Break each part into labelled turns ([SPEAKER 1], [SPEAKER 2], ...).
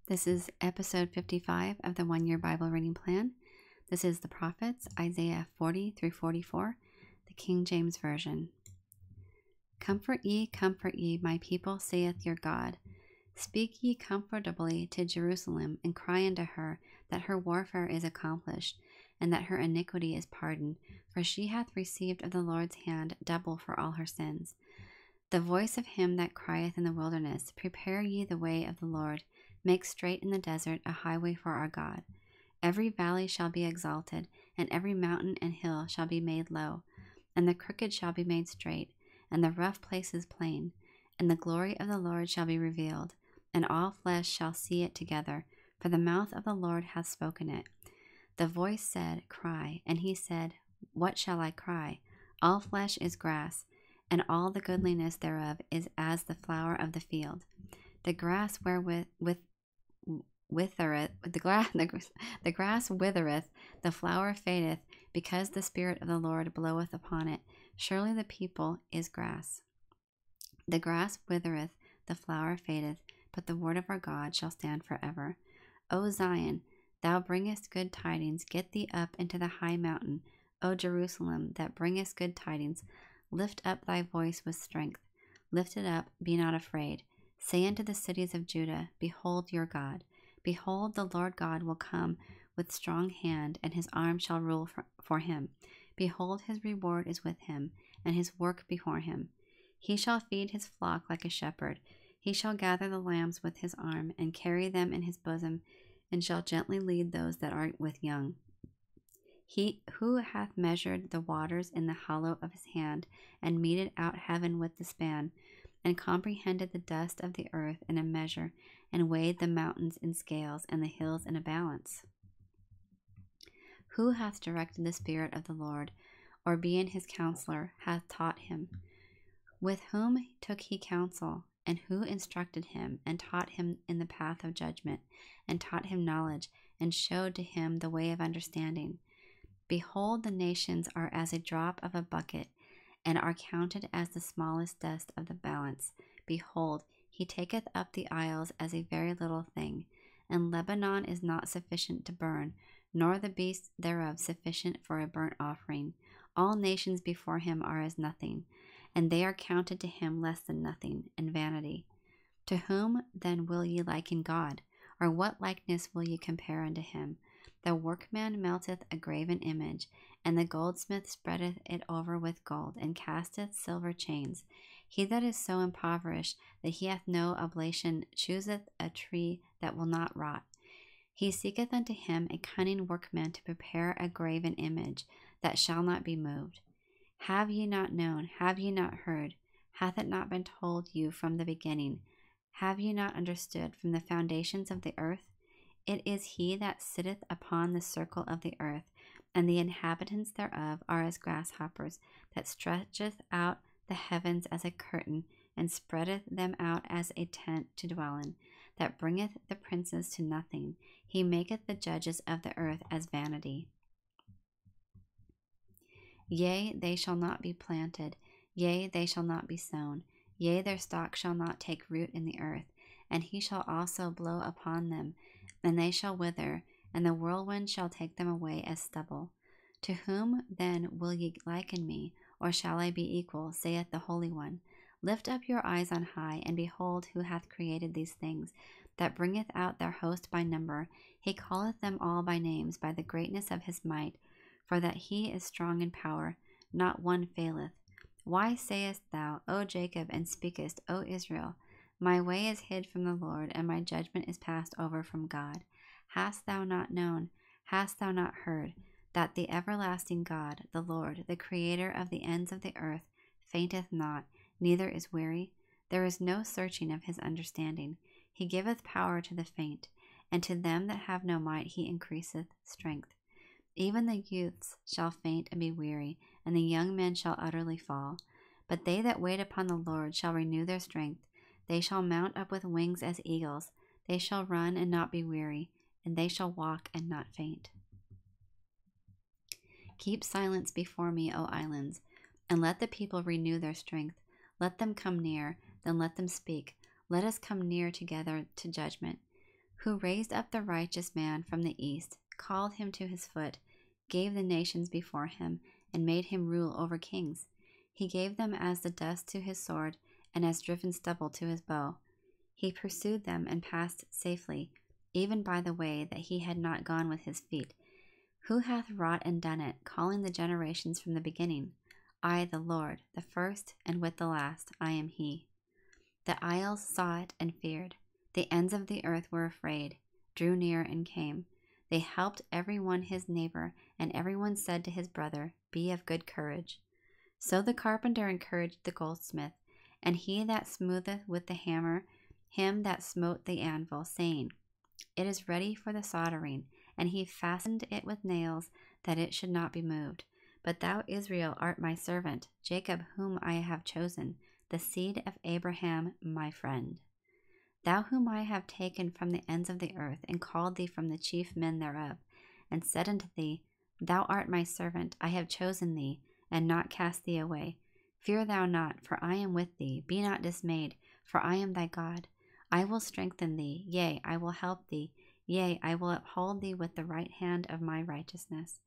[SPEAKER 1] This is episode 55 of the 1 Year Bible Reading Plan. This is the prophets, Isaiah 40 through 44, the King James Version. Comfort ye, my people, saith your God. Speak ye comfortably to Jerusalem, and cry unto her that her warfare is accomplished, and that her iniquity is pardoned, for she hath received of the Lord's hand double for all her sins. The voice of him that crieth in the wilderness, prepare ye the way of the Lord, make straight in the desert a highway for our God. Every valley shall be exalted, and every mountain and hill shall be made low, and the crooked shall be made straight, and the rough places plain, and the glory of the Lord shall be revealed, and all flesh shall see it together, for the mouth of the Lord hath spoken it. The voice said, Cry, and he said, What shall I cry? All flesh is grass, and all the goodliness thereof is as the flower of the field. The grass withereth, the grass withereth, the flower fadeth, because the Spirit of the Lord bloweth upon it. Surely the people is grass. The grass withereth, the flower fadeth, but the word of our God shall stand forever. O Zion, thou bringest good tidings, get thee up into the high mountain. O Jerusalem, that bringest good tidings, lift up thy voice with strength. Lift it up, be not afraid. Say unto the cities of Judah, Behold your God. Behold, the Lord God will come with strong hand, and his arm shall rule for him. Behold, his reward is with him, and his work before him. He shall feed his flock like a shepherd. He shall gather the lambs with his arm, and carry them in his bosom, and shall gently lead those that are with young. He who hath measured the waters in the hollow of his hand, and meted out heaven with the span, and comprehended the dust of the earth in a measure, and weighed the mountains in scales, and the hills in a balance. Who hath directed the Spirit of the Lord, or being his counselor, hath taught him? With whom took he counsel, and who instructed him, and taught him in the path of judgment, and taught him knowledge, and showed to him the way of understanding? Behold, the nations are as a drop of a bucket, and are counted as the smallest dust of the balance. Behold, he taketh up the isles as a very little thing, and Lebanon is not sufficient to burn, nor the beasts thereof sufficient for a burnt offering. All nations before him are as nothing, and they are counted to him less than nothing, and vanity. To whom then will ye liken God? Or what likeness will ye compare unto him? The workman melteth a graven image, and the goldsmith spreadeth it over with gold, and casteth silver chains. He that is so impoverished that he hath no oblation chooseth a tree that will not rot. He seeketh unto him a cunning workman to prepare a graven image that shall not be moved. Have ye not known? Have ye not heard? Hath it not been told you from the beginning? Have ye not understood from the foundations of the earth? It is he that sitteth upon the circle of the earth, and the inhabitants thereof are as grasshoppers, that stretcheth out the heavens as a curtain, and spreadeth them out as a tent to dwell in, that bringeth the princes to nothing. He maketh the judges of the earth as vanity. Yea, they shall not be planted, yea, they shall not be sown, yea, their stock shall not take root in the earth, and he shall also blow upon them, and they shall wither, and the whirlwind shall take them away as stubble. To whom then will ye liken me, or shall I be equal, saith the Holy One? Lift up your eyes on high, and behold who hath created these things, that bringeth out their host by number. He calleth them all by names, by the greatness of his might, for that he is strong in power, not one faileth. Why sayest thou, O Jacob, and speakest, O Israel, My way is hid from the Lord, and my judgment is passed over from God? Hast thou not known, hast thou not heard, that the everlasting God, the Lord, the Creator of the ends of the earth, fainteth not, neither is weary? There is no searching of his understanding. He giveth power to the faint, and to them that have no might he increaseth strength. Even the youths shall faint and be weary, and the young men shall utterly fall. But they that wait upon the Lord shall renew their strength. They shall mount up with wings as eagles. They shall run and not be weary, and they shall walk and not faint. Keep silence before me, O islands, and let the people renew their strength. Let them come near, then let them speak. Let us come near together to judgment. who raised up the righteous man from the east, called him to his foot, gave the nations before him, and made him rule over kings. He gave them as the dust to his sword, and as driven stubble to his bow. He pursued them and passed safely, even by the way that he had not gone with his feet. Who hath wrought and done it, calling the generations from the beginning? I, the Lord, the first, and with the last, I am he. The isles saw it and feared. The ends of the earth were afraid, drew near and came. They helped every one his neighbor, and every one said to his brother, Be of good courage. So the carpenter encouraged the goldsmith, and he that smootheth with the hammer, him that smote the anvil, saying, It is ready for the soldering. And he fastened it with nails, that it should not be moved. But thou, Israel, art my servant, Jacob whom I have chosen, the seed of Abraham my friend. Thou whom I have taken from the ends of the earth, and called thee from the chief men thereof, and said unto thee, Thou art my servant, I have chosen thee, and not cast thee away. Fear thou not, for I am with thee. Be not dismayed, for I am thy God. I will strengthen thee, yea, I will help thee. Yea, I will uphold thee with the right hand of my righteousness.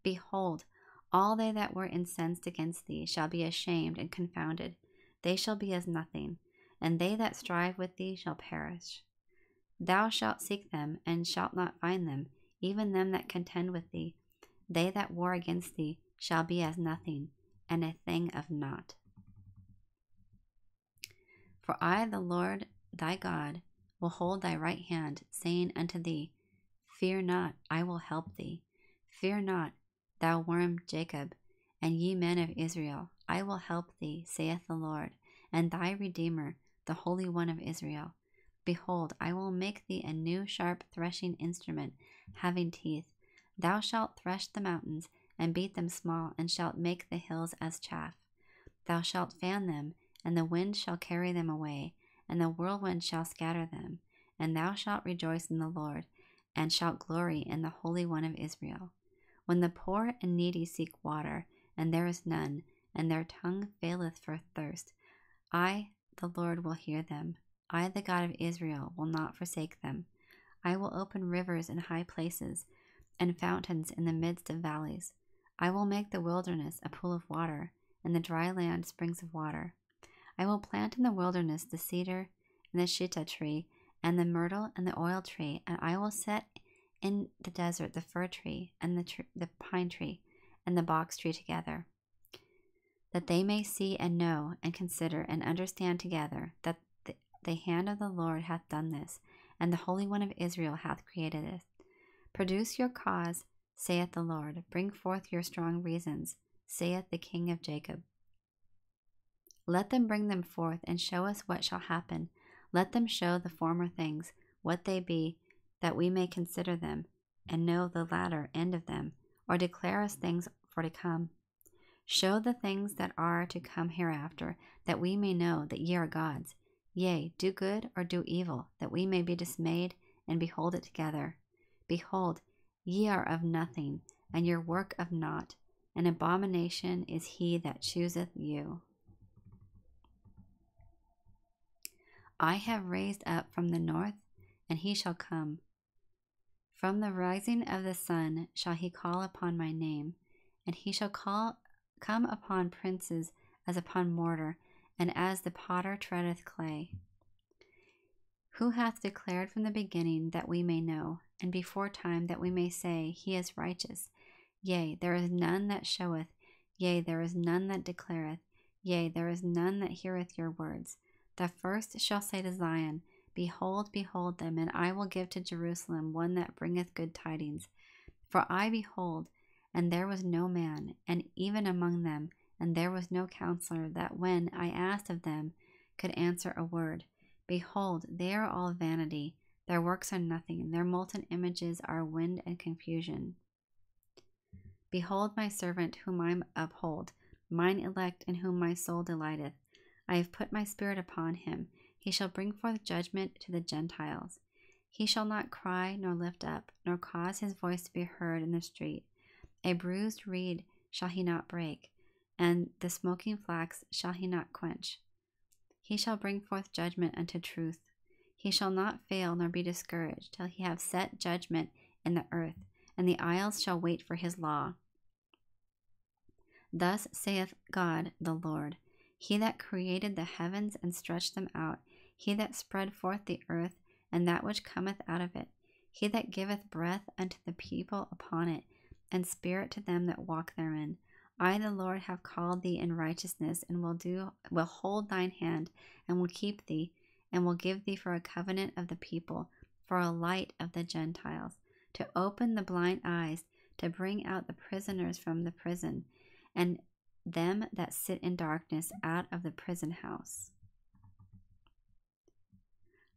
[SPEAKER 1] Behold, all they that were incensed against thee shall be ashamed and confounded. They shall be as nothing, and they that strive with thee shall perish. Thou shalt seek them, and shalt not find them, even them that contend with thee. They that war against thee shall be as nothing, and a thing of naught. For I, the Lord thy God, will hold thy right hand, saying unto thee, Fear not, I will help thee. Fear not, thou worm Jacob, and ye men of Israel, I will help thee, saith the Lord, and thy Redeemer, the Holy One of Israel. Behold, I will make thee a new sharp threshing instrument, having teeth. Thou shalt thresh the mountains, and beat them small, and shalt make the hills as chaff. Thou shalt fan them, and the wind shall carry them away, and the whirlwind shall scatter them. And thou shalt rejoice in the Lord, and shalt glory in the Holy One of Israel. When the poor and needy seek water, and there is none, and their tongue faileth for thirst, I, the Lord, will hear them. I, the God of Israel, will not forsake them. I will open rivers in high places, and fountains in the midst of valleys. I will make the wilderness a pool of water, and the dry land springs of water. I will plant in the wilderness the cedar and the shittah tree, and the myrtle and the oil tree, and I will set in the desert the fir tree and the pine tree and the box tree together, that they may see and know and consider and understand together that the hand of the Lord hath done this, and the Holy One of Israel hath created it. Produce your cause, saith the Lord. Bring forth your strong reasons, saith the King of Jacob. Let them bring them forth, and show us what shall happen. Let them show the former things, what they be, that we may consider them, and know the latter end of them, or declare us things for to come. Show the things that are to come hereafter, that we may know that ye are gods. Yea, do good or do evil, that we may be dismayed, and behold it together. Behold, ye are of nothing, and your work of naught. An abomination is he that chooseth you. I have raised up from the north, and he shall come. From the rising of the sun shall he call upon my name, and he shall come upon princes as upon mortar, and as the potter treadeth clay. Who hath declared from the beginning that we may know, and before time that we may say, He is righteous? Yea, there is none that showeth, yea, there is none that declareth, yea, there is none that heareth your words. The first shall say to Zion, Behold, behold them, and I will give to Jerusalem one that bringeth good tidings. For I behold, and there was no man, and even among them, and there was no counselor, that when I asked of them could answer a word. Behold, they are all vanity, their works are nothing, their molten images are wind and confusion. Behold my servant whom I uphold, mine elect in whom my soul delighteth. I have put my spirit upon him. He shall bring forth judgment to the Gentiles. He shall not cry nor lift up, nor cause his voice to be heard in the street. A bruised reed shall he not break, and the smoking flax shall he not quench. He shall bring forth judgment unto truth. He shall not fail nor be discouraged till he have set judgment in the earth, and the isles shall wait for his law. Thus saith God the Lord, He that created the heavens and stretched them out, He that spread forth the earth and that which cometh out of it, He that giveth breath unto the people upon it, and spirit to them that walk therein. I, the Lord, have called thee in righteousness, and will hold thine hand, and will keep thee, and will give thee for a covenant of the people, for a light of the Gentiles, to open the blind eyes, to bring out the prisoners from the prison, and them that sit in darkness out of the prison house.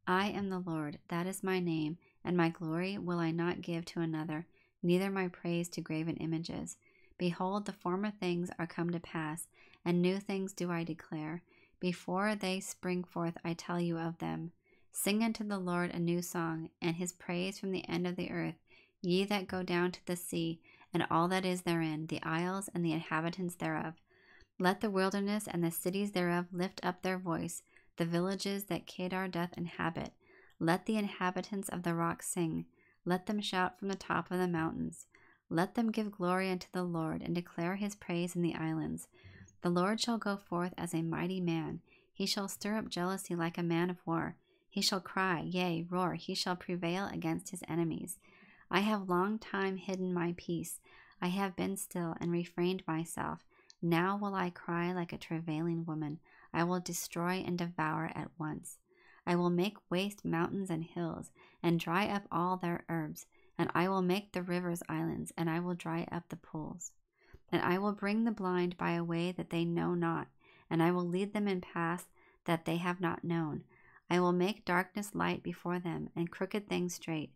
[SPEAKER 1] I am the Lord, that is my name, and my glory will I not give to another, neither my praise to graven images. Behold, the former things are come to pass, and new things do I declare. Before they spring forth I tell you of them. Sing unto the Lord a new song, and his praise from the end of the earth, ye that go down to the sea, and all that is therein, the isles and the inhabitants thereof. Let the wilderness and the cities thereof lift up their voice, the villages that Kedar doth inhabit. Let the inhabitants of the rocks sing. Let them shout from the top of the mountains. Let them give glory unto the Lord, and declare his praise in the islands. The Lord shall go forth as a mighty man. He shall stir up jealousy like a man of war. He shall cry, yea, roar. He shall prevail against his enemies. I have long time hidden my peace. I have been still and refrained myself. Now will I cry like a travailing woman. I will destroy and devour at once. I will make waste mountains and hills, and dry up all their herbs. And I will make the rivers islands, and I will dry up the pools. And I will bring the blind by a way that they know not, and I will lead them in paths that they have not known. I will make darkness light before them, and crooked things straight.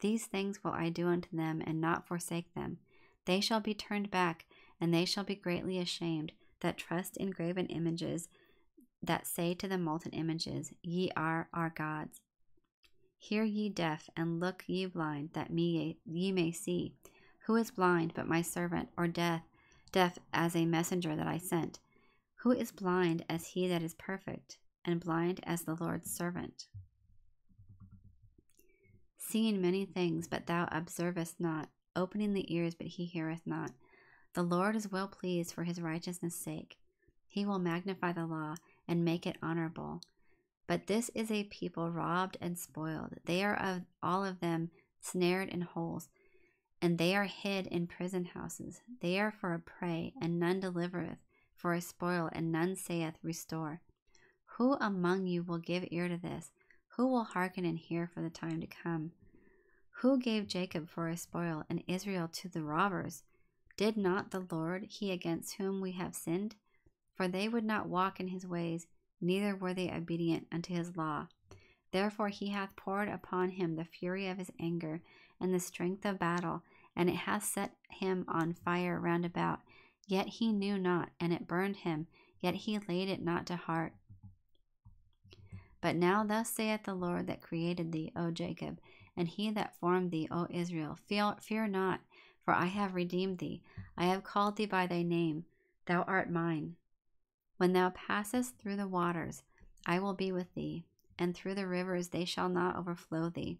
[SPEAKER 1] These things will I do unto them, and not forsake them. They shall be turned back, and they shall be greatly ashamed, that trust in graven images, that say to the molten images, Ye are our gods. Hear ye deaf, and look ye blind, that ye may see. Who is blind but my servant, or deaf as a messenger that I sent? Who is blind as he that is perfect, and blind as the Lord's servant? Seeing many things, but thou observest not, opening the ears, but he heareth not. The Lord is well pleased for his righteousness' sake. He will magnify the law, and make it honorable. But this is a people robbed and spoiled. They are all of them snared in holes, and they are hid in prison houses. They are for a prey, and none delivereth, for a spoil, and none saith, Restore. Who among you will give ear to this? Who will hearken and hear for the time to come? Who gave Jacob for a spoil, and Israel to the robbers? Did not the Lord, he against whom we have sinned? For they would not walk in his ways, neither were they obedient unto his law. Therefore he hath poured upon him the fury of his anger, and the strength of battle, and it hath set him on fire round about. Yet he knew not, and it burned him, yet he laid it not to heart. But now thus saith the Lord that created thee, O Jacob, and he that formed thee, O Israel, fear not, for I have redeemed thee. I have called thee by thy name. Thou art mine. When thou passest through the waters, I will be with thee, and through the rivers they shall not overflow thee.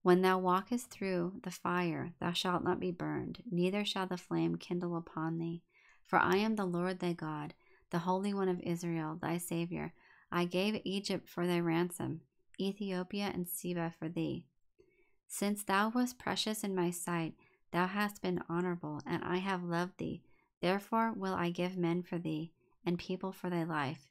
[SPEAKER 1] When thou walkest through the fire, thou shalt not be burned, neither shall the flame kindle upon thee. For I am the Lord thy God, the Holy One of Israel, thy Saviour. I gave Egypt for thy ransom, Ethiopia and Seba for thee. Since thou wast precious in my sight, thou hast been honorable, and I have loved thee. Therefore will I give men for thee, and people for thy life.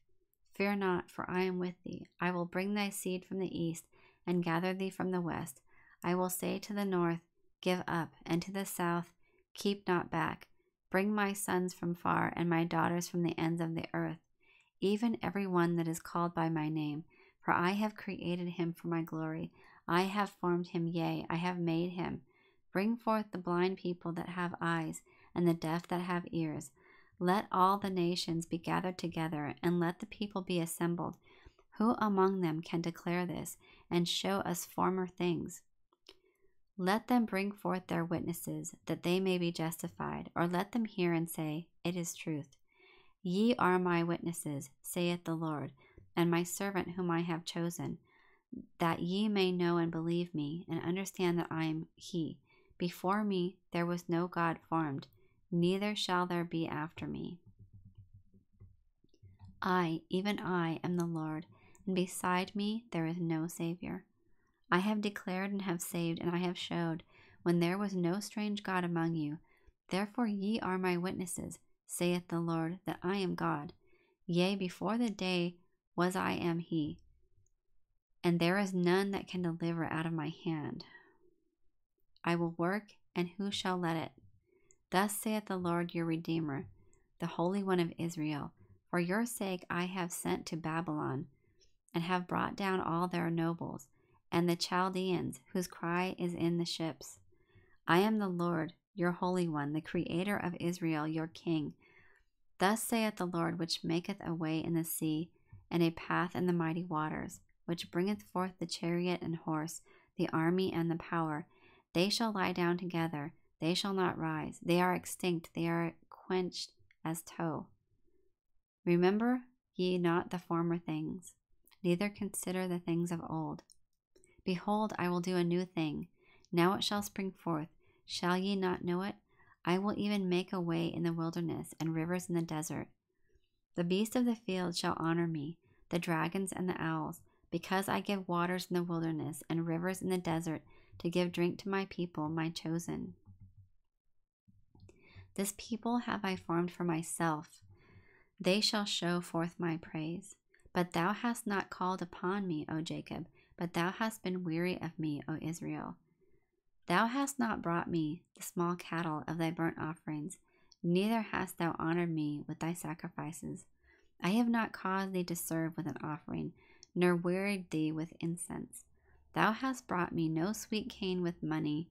[SPEAKER 1] Fear not, for I am with thee. I will bring thy seed from the east, and gather thee from the west. I will say to the north, Give up, and to the south, Keep not back. Bring my sons from far, and my daughters from the ends of the earth, even every one that is called by my name. For I have created him for my glory. I have formed him, yea, I have made him. Bring forth the blind people that have eyes, and the deaf that have ears. Let all the nations be gathered together, and let the people be assembled. Who among them can declare this, and show us former things? Let them bring forth their witnesses, that they may be justified, or let them hear and say, It is truth. Ye are my witnesses, saith the Lord, and my servant whom I have chosen, that ye may know and believe me, and understand that I am he. Before me there was no God formed, neither shall there be after me. I, even I, am the Lord, and beside me there is no Savior. I have declared and have saved, and I have showed, when there was no strange God among you. Therefore ye are my witnesses, saith the Lord, that I am God. Yea, before the day was I am he, and there is none that can deliver out of my hand. I will work, and who shall let it? Thus saith the Lord your Redeemer, the Holy One of Israel. For your sake I have sent to Babylon, and have brought down all their nobles, and the Chaldeans, whose cry is in the ships. I am the Lord, your Holy One, the Creator of Israel, your King. Thus saith the Lord, which maketh a way in the sea, and a path in the mighty waters, which bringeth forth the chariot and horse, the army and the power. They shall lie down together, they shall not rise. They are extinct, they are quenched as tow. Remember ye not the former things, neither consider the things of old. Behold, I will do a new thing. Now it shall spring forth. Shall ye not know it? I will even make a way in the wilderness, and rivers in the desert. The beasts of the field shall honor me, the dragons and the owls, because I give waters in the wilderness, and rivers in the desert, to give drink to my people, my chosen. This people have I formed for myself. They shall show forth my praise. But thou hast not called upon me, O Jacob, but thou hast been weary of me, O Israel. Thou hast not brought me the small cattle of thy burnt offerings, neither hast thou honored me with thy sacrifices. I have not caused thee to serve with an offering, nor wearied thee with incense. Thou hast brought me no sweet cane with money,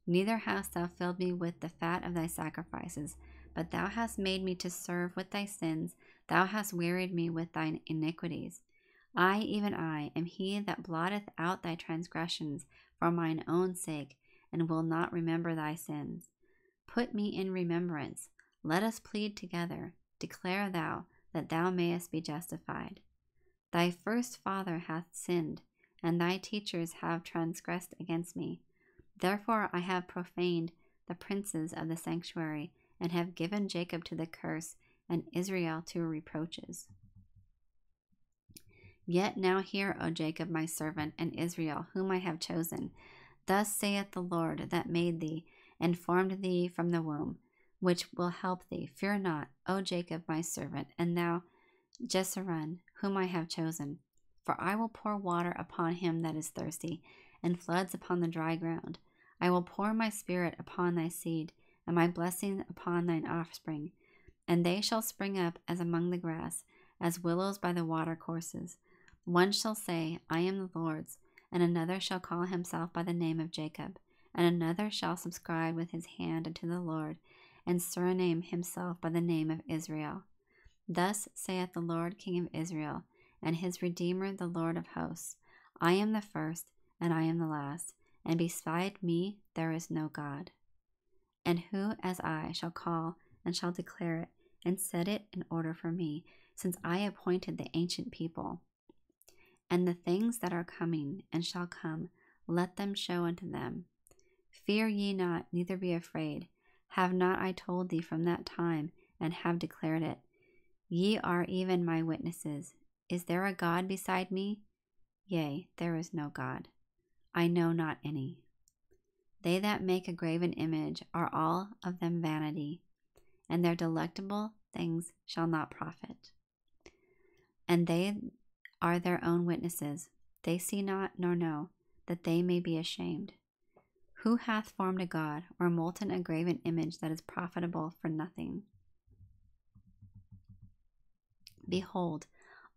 [SPEAKER 1] neither hast thou filled me with the fat of thy sacrifices, but thou hast made me to serve with thy sins. Thou hast wearied me with thine iniquities. I, even I, am he that blotteth out thy transgressions for mine own sake, and will not remember thy sins. Put me in remembrance. Let us plead together. Declare thou, that thou mayest be justified. Thy first father hath sinned, and thy teachers have transgressed against me. Therefore I have profaned the princes of the sanctuary, and have given Jacob to the curse, and Israel to reproaches. Yet now hear, O Jacob my servant, and Israel, whom I have chosen. Thus saith the Lord that made thee, and formed thee from the womb, which will help thee. Fear not, O Jacob my servant, and thou Jeshurun, whom I have chosen. For I will pour water upon him that is thirsty, and floods upon the dry ground. I will pour my spirit upon thy seed, and my blessing upon thine offspring. And they shall spring up as among the grass, as willows by the watercourses. One shall say, I am the Lord's, and another shall call himself by the name of Jacob, and another shall subscribe with his hand unto the Lord, and surname himself by the name of Israel. Thus saith the Lord King of Israel, and his Redeemer the Lord of hosts, I am the first, and I am the last, and beside me there is no God. And who as I shall call and shall declare it, and set it in order for me, since I appointed the ancient people. And the things that are coming and shall come, let them show unto them. Fear ye not, neither be afraid. Have not I told thee from that time, and have declared it? Ye are even my witnesses. Is there a God beside me? Yea, there is no God. I know not any. They that make a graven image are all of them vanity, and their delectable things shall not profit. And they are their own witnesses. They see not nor know, that they may be ashamed. Who hath formed a god, or molten a graven image that is profitable for nothing? Behold,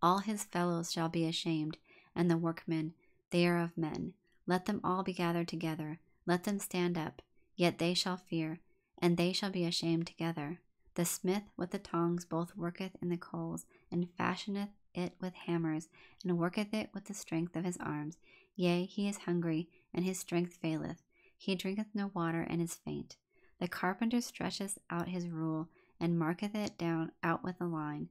[SPEAKER 1] all his fellows shall be ashamed, and the workmen, they are of men. Let them all be gathered together, let them stand up, yet they shall fear, and they shall be ashamed together. The smith with the tongs both worketh in the coals, and fashioneth it with hammers, and worketh it with the strength of his arms. Yea, he is hungry, and his strength faileth. He drinketh no water, and is faint. The carpenter stretcheth out his rule, and marketh it down out with a line.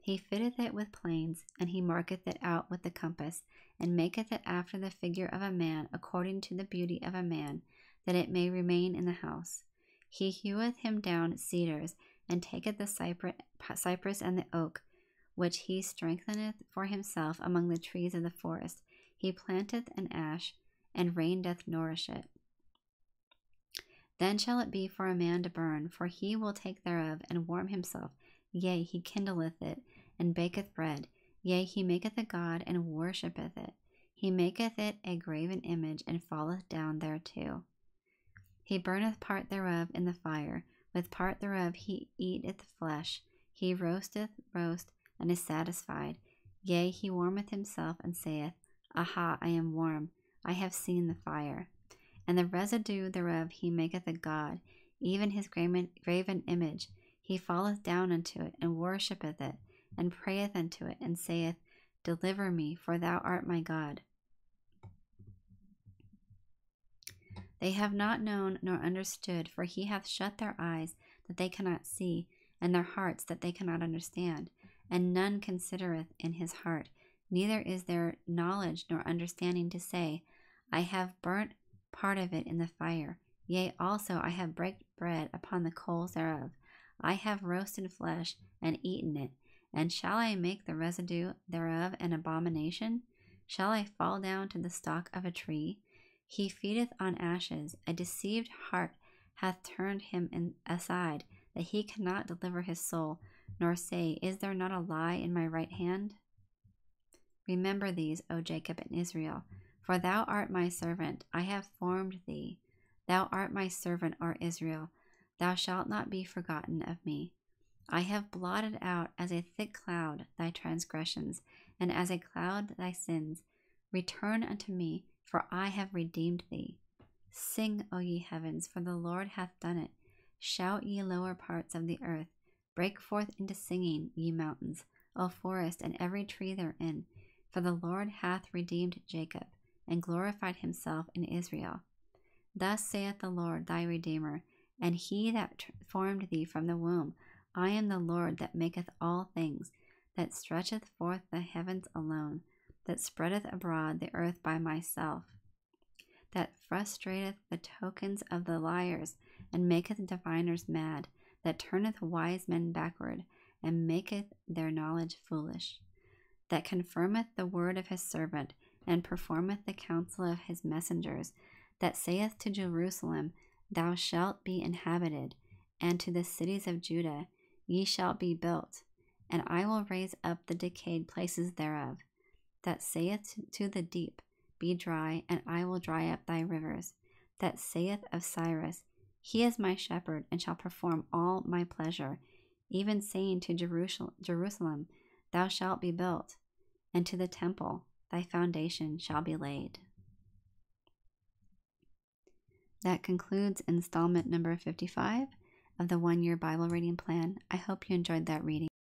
[SPEAKER 1] He fitteth it with planes, and he marketh it out with the compass, and maketh it after the figure of a man, according to the beauty of a man, that it may remain in the house. He heweth him down cedars, and taketh the cypress and the oak, which he strengtheneth for himself among the trees of the forest. He planteth an ash, and rain doth nourish it. Then shall it be for a man to burn, for he will take thereof, and warm himself. Yea, he kindleth it, and baketh bread. Yea, he maketh a god, and worshippeth it. He maketh it a graven image, and falleth down thereto. He burneth part thereof in the fire. With part thereof he eateth flesh. He roasteth roast, and is satisfied. Yea, he warmeth himself, and saith, Aha, I am warm. I have seen the fire. And the residue thereof he maketh a god, even his graven image. He falleth down unto it, and worshippeth it, and prayeth unto it, and saith, Deliver me, for thou art my God. They have not known nor understood, for he hath shut their eyes, that they cannot see, and their hearts, that they cannot understand. And none considereth in his heart, neither is there knowledge nor understanding to say, I have burnt part of it in the fire. Yea, also I have baked bread upon the coals thereof. I have roasted flesh, and eaten it. And shall I make the residue thereof an abomination? Shall I fall down to the stalk of a tree? He feedeth on ashes. A deceived heart hath turned him aside, that he cannot deliver his soul, nor say, Is there not a lie in my right hand? Remember these, O Jacob and Israel, for thou art my servant. I have formed thee. Thou art my servant, O Israel. Thou shalt not be forgotten of me. I have blotted out as a thick cloud thy transgressions, and as a cloud thy sins. Return unto me, for I have redeemed thee. Sing, O ye heavens, for the Lord hath done it. Shout, ye lower parts of the earth. Break forth into singing, ye mountains, O forest, and every tree therein. For the Lord hath redeemed Jacob, and glorified himself in Israel. Thus saith the Lord thy Redeemer, and he that formed thee from the womb. I am the Lord that maketh all things, that stretcheth forth the heavens alone, that spreadeth abroad the earth by myself, that frustrateth the tokens of the liars, and maketh diviners mad, that turneth wise men backward, and maketh their knowledge foolish, that confirmeth the word of his servant, and performeth the counsel of his messengers, that saith to Jerusalem, Thou shalt be inhabited, and to the cities of Judah, Ye shall be built, and I will raise up the decayed places thereof, that saith to the deep, Be dry, and I will dry up thy rivers, that saith of Cyrus, He is my shepherd, and shall perform all my pleasure, even saying to Jerusalem, Thou shalt be built, and to the temple, thy foundation shall be laid. That concludes installment number 55 of the 1-year Bible reading plan. I hope you enjoyed that reading.